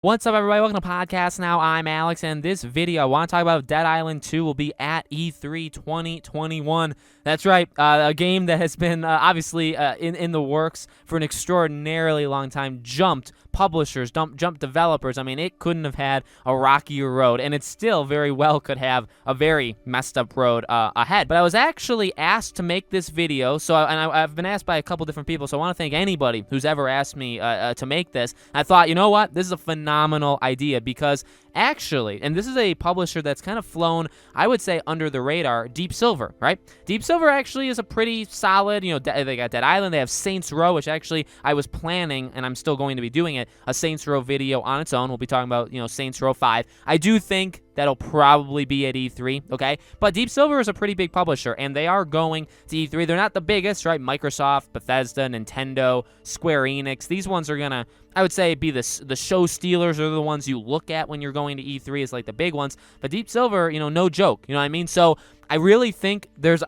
What's up, everybody? Welcome to Podcast Now. I'm Alex, and this video, I want to talk about Dead Island 2 will be at E3 2021. That's right, a game that has been obviously in the works for an extraordinarily long time. Jumped publishers, jumped developers. I mean, it couldn't have had a rockier road, and it still very well could have a very messed up road ahead. But I was actually asked to make this video, I've been asked by a couple different people, so I want to thank anybody who's ever asked me to make this. I thought, you know what? This is a phenomenal idea because actually, and this is a publisher that's kind of flown, I would say, under the radar, Deep Silver, right? Deep Silver actually is a pretty solid, they got Dead Island, they have Saints Row, which actually I was planning, and I'm still going to be doing it, a Saints Row video on its own. We'll be talking about, Saints Row 5. I do think that'll probably be at E3, okay? But Deep Silver is a pretty big publisher, and they are going to E3. They're not the biggest, right? Microsoft, Bethesda, Nintendo, Square Enix. These ones are going to, I would say, be the show stealers, are the ones you look at when you're going to E3 is like the big ones. But Deep Silver, no joke. You know what I mean? So I really think there's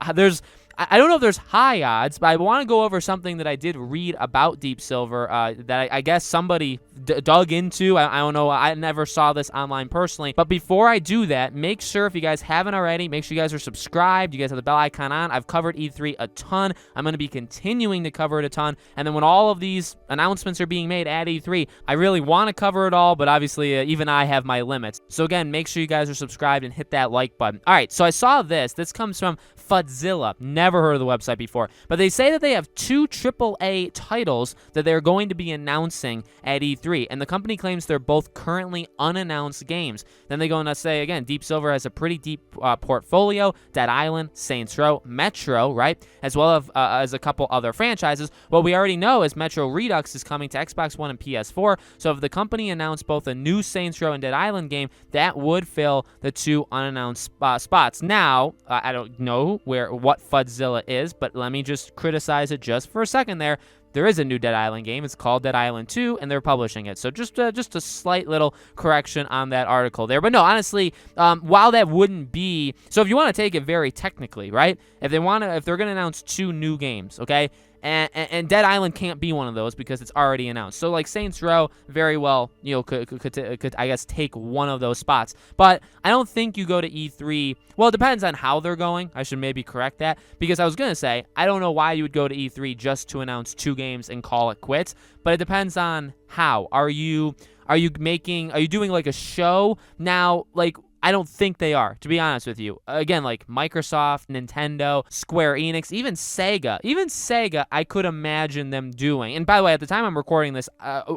I don't know if there's high odds, but I want to go over something that I did read about Deep Silver that I guess somebody dug into. I don't know. I never saw this online personally. But before I do that, make sure, if you guys haven't already, make sure you guys are subscribed. You guys have the bell icon on. I've covered E3 a ton. I'm going to be continuing to cover it a ton. And then when all of these announcements are being made at E3, I really want to cover it all, but obviously even I have my limits. So again, make sure you guys are subscribed and hit that like button. All right, so I saw this. This comes from Fudzilla. Never heard of the website before. But they say that they have 2 AAA titles that they're going to be announcing at E3. And the company claims they're both currently unannounced games. Then they go on to say, again, Deep Silver has a pretty deep portfolio. Dead Island, Saints Row, Metro, right? As well as a couple other franchises. What we already know is Metro Redux is coming to Xbox One and PS4. So if the company announced both a new Saints Row and Dead Island game, that would fill the 2 unannounced spots. Now, I don't know what Fudzilla is, but let me just criticize it just for a second there. There is a new Dead Island game. It's called Dead Island 2, and they're publishing it. So just a slight little correction on that article there. But no, honestly, while that wouldn't be... So if you want to take it very technically, right? If they're going to announce 2 new games, okay? And Dead Island can't be one of those because it's already announced. So like Saints Row, very well, could I guess take one of those spots. But I don't think you go to E3. Well, it depends on how they're going. I should maybe correct that, because I was gonna say I don't know why you would go to E3 just to announce 2 games and call it quits. But it depends on how. Are you doing like a show now? Like, I don't think they are, to be honest with you. Again, like Microsoft, Nintendo, Square Enix, even Sega, I could imagine them doing. And by the way, at the time I'm recording this,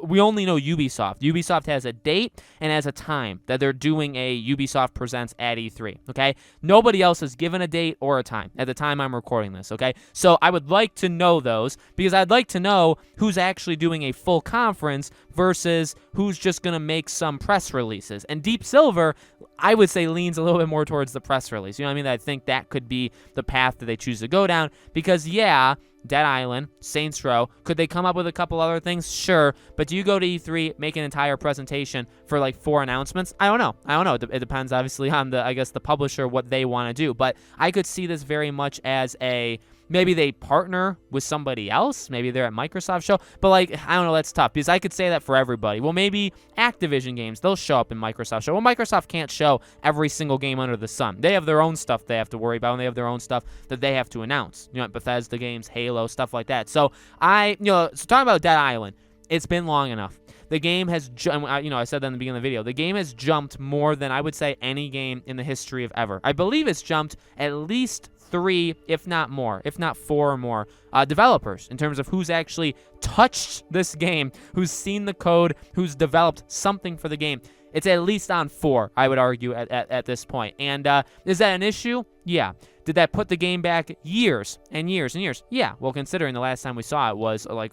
we only know Ubisoft. Ubisoft has a date and has a time that they're doing a Ubisoft Presents at E3, okay? Nobody else has given a date or a time at the time I'm recording this, okay? So I would like to know those, because I'd like to know who's actually doing a full conference versus who's just going to make some press releases. And Deep Silver, I would say, leans a little bit more towards the press release. You know what I mean? I think that could be the path that they choose to go down, because, yeah, Dead Island, Saints Row, could they come up with a couple other things? Sure. But do you go to E3, make an entire presentation for like 4 announcements? I don't know. It depends, obviously, on the publisher, what they want to do. But I could see this very much as maybe they partner with somebody else. Maybe they're at Microsoft show. But, I don't know. That's tough, because I could say that for everybody. Well, maybe Activision games, they'll show up in Microsoft show. Well, Microsoft can't show every single game under the sun. They have their own stuff they have to worry about, and they have their own stuff that they have to announce. Bethesda games, Halo, stuff like that. So, so talking about Dead Island, it's been long enough. The game has, I said that in the beginning of the video, the game has jumped more than I would say any game in the history of ever. I believe it's jumped at least 3, if not more, if not 4 or more developers in terms of who's actually touched this game, who's seen the code, who's developed something for the game. It's at least on 4, I would argue, at this point. And is that an issue? Yeah. Did that put the game back years and years and years? Yeah. Well, considering the last time we saw it was over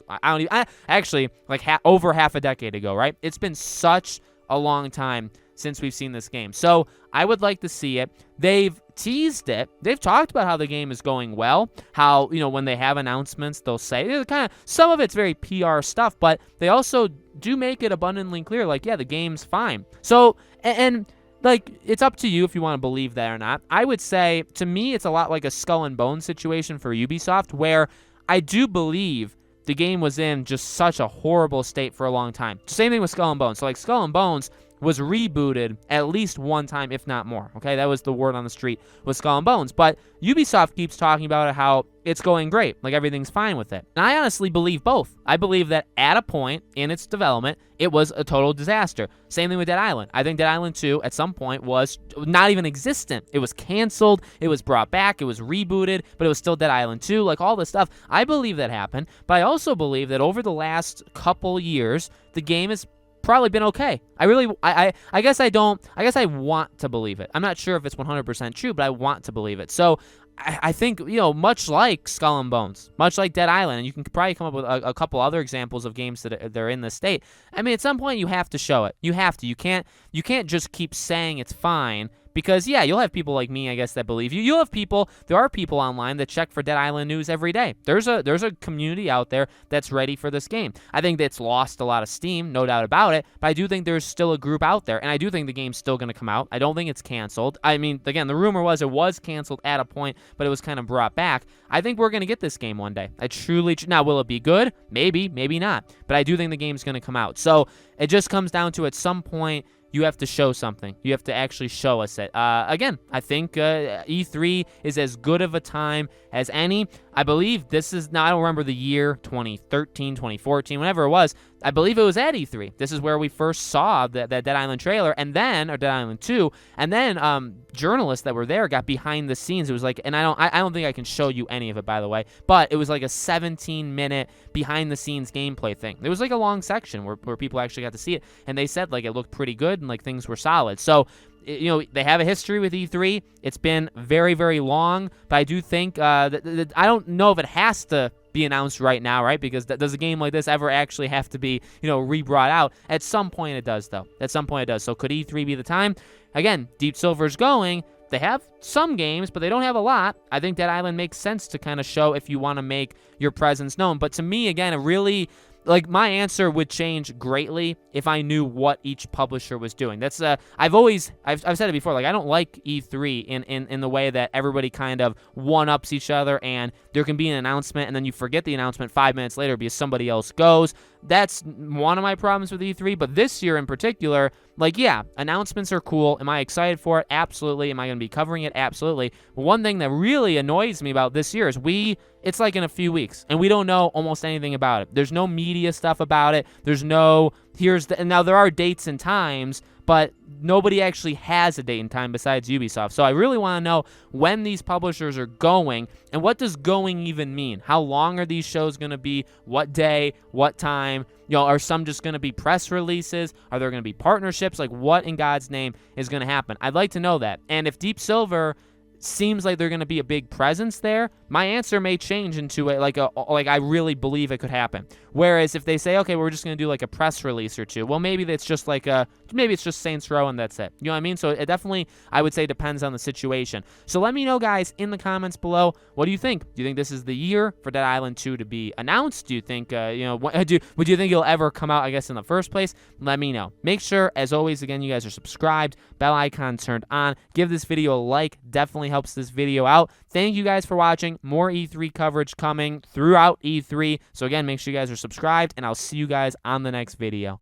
half a decade ago, right? It's been such a long time since we've seen this game. So I would like to see it. They've teased it. They've talked about how the game is going well, how, when they have announcements, they'll say, some of it's very PR stuff, but they also do make it abundantly clear, the game's fine. So, and it's up to you if you want to believe that or not. I would say, to me, it's a lot like a Skull and Bones situation for Ubisoft, where I do believe the game was in just such a horrible state for a long time. Same thing with Skull and Bones. So like Skull and Bones was rebooted at least one time, if not more. Okay, that was the word on the street with Skull and Bones. But Ubisoft keeps talking about it, how it's going great, like everything's fine with it. And I honestly believe both. I believe that at a point in its development, it was a total disaster. Same thing with Dead Island. I think Dead Island 2 at some point was not even existent. It was canceled, it was brought back, it was rebooted, but it was still Dead Island 2, like all this stuff. I believe that happened, but I also believe that over the last couple years, the game has probably been okay. I guess I want to believe it. I'm not sure if it's 100% true, but I want to believe it. So I think, much like Skull and Bones, much like Dead Island, and you can probably come up with a couple other examples of games that are in this state. I mean, at some point you have to show it. You have to. You can't just keep saying it's fine. Because, yeah, you'll have people like me, I guess, that believe you. There are people online that check for Dead Island news every day. There's a community out there that's ready for this game. I think that's lost a lot of steam, no doubt about it, but I do think there's still a group out there, and I do think the game's still going to come out. I don't think it's canceled. I mean, again, the rumor was it was canceled at a point, but it was kind of brought back. I think we're going to get this game one day. I truly, now, will it be good? Maybe, maybe not. But I do think the game's going to come out. So it just comes down to, at some point, you have to show something. You have to actually show us it. Again, I think E3 is as good of a time as any. I believe this is, now I don't remember the year, 2013, 2014, whenever it was. I believe it was at E3. This is where we first saw that Dead Island trailer, and then, or Dead Island 2, and then journalists that were there got behind the scenes. It was like, and I don't think I can show you any of it, by the way, but it was like a 17-minute behind-the-scenes gameplay thing. It was like a long section where people actually got to see it, and they said like it looked pretty good and like things were solid. So, they have a history with E3. It's been very, very long, but I do think I don't know if it has to be announced right now, right? Because does a game like this ever actually have to be, re-brought out? At some point it does, though. At some point it does. So could E3 be the time? Again, Deep Silver's going. They have some games, but they don't have a lot. I think Dead Island makes sense to kind of show if you want to make your presence known. But to me, again, it really, like, my answer would change greatly if I knew what each publisher was doing. That's I've said it before, like, I don't like E3 in the way that everybody kind of one-ups each other, and there can be an announcement and then you forget the announcement 5 minutes later because somebody else goes. That's one of my problems with E3, but this year in particular, like, yeah, announcements are cool. Am I excited for it? Absolutely. Am I going to be covering it? Absolutely. But one thing that really annoys me about this year is it's like in a few weeks, and we don't know almost anything about it. There's no media stuff about it. There's no, and now there are dates and times, but nobody actually has a date and time besides Ubisoft. So I really want to know when these publishers are going, and what does going even mean? How long are these shows going to be? What day? What time? Are some just going to be press releases? Are there going to be partnerships? Like, what in God's name is going to happen? I'd like to know that. And if Deep Silver seems like they're going to be a big presence there, my answer may change into like I really believe it could happen. Whereas if they say, okay, we're just going to do like a press release or two, well, maybe it's just Saints Row and that's it. You know what I mean? So it definitely, I would say, depends on the situation. So let me know, guys, in the comments below, what do you think? Do you think this is the year for Dead Island 2 to be announced? Do you think, would you think it'll ever come out, I guess, in the first place? Let me know. Make sure, as always, again, you guys are subscribed, bell icon turned on. Give this video a like. Definitely helps this video out. Thank you guys for watching. More E3 coverage coming throughout E3. So again, make sure you guys are subscribed, and I'll see you guys on the next video.